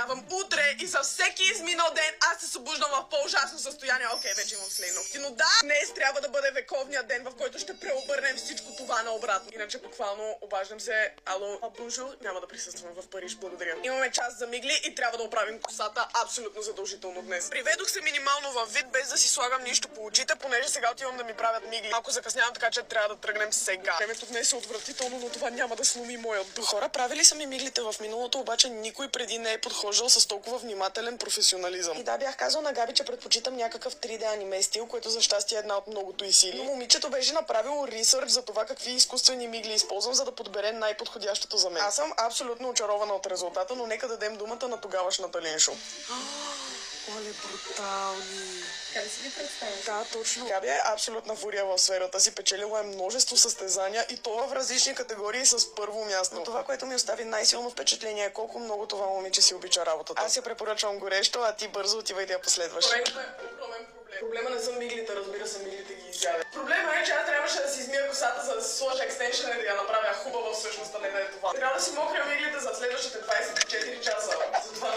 ставам утре и за всеки изминал ден аз се събуждам в по-ужасно състояние. Окей, вече имам след ногти. Но да, днес трябва да бъде вековният ден, в който ще преобърнем всичко това наобратно. Иначе буквално обаждам се. Ало, бонжур, няма да присъствам в Париж, благодаря. Имаме час за мигли и трябва да оправим косата абсолютно задължително днес. Приведох се минимално във вид, без да си слагам нищо по очите, понеже сега отивам да ми правят мигли. Малко закъснявам, така че трябва да тръгнем сега. Времето днес е отвратително, но това няма да сломи моят дух. Хора, правили са ми миглите в миналото, обаче никой преди не е подхождал с толкова внимателен професионализъм. И да, бях казал на Габи, че предпочитам някакъв 3D аниме стил, което за щастие е една от многото и сили. Но момичето беше направило ресърч за това какви изкуствени мигли използвам, за да подбере най-подходящото за мен. Аз съм абсолютно очарована от резултата, но нека дадем думата на тогавашната Леншо. Оле, брутални. Как си ги представяш? Да, точно. Габи е абсолютна фурия в сферата си, печелила е множество състезания и то в различни категории с първо място. Но това, което ми остави най-силно впечатление е колко много това момиче си обича работата. Аз я препоръчвам горещо, а ти бързо отивай да я последваш. Това е огромен проблем. Проблема не са миглите, разбира се, миглите ги изяде. Проблема е, че аз трябваше да си измия косата, за да си сложа екстеншън и да я направя хубава всъщност, а не да е това. Трябва да си мокря миглите за следващите 24 часа. Затова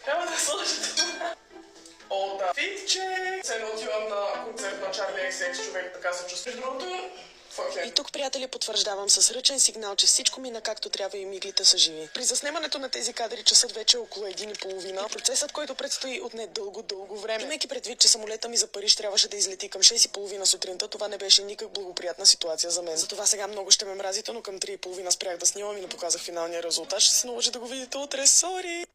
трябва да сложа това. О, да. Фитче! Се отивам на концерт на Чарли XX, човек, така се чувства. Другото... И тук, приятели, потвърждавам с ръчен сигнал, че всичко мина както трябва и миглите са живи. При заснемането на тези кадри часът вече е около 1:30. Процесът, който предстои, отне дълго време. Имайки предвид, че самолета ми за Париж трябваше да излети към 6:30 сутринта, това не беше никак благоприятна ситуация за мен. Затова сега много ще ме мразите, но към 3:30 спрях да снимам и не показах финалния резултат. Ще се наложи да го видите утре. Сори!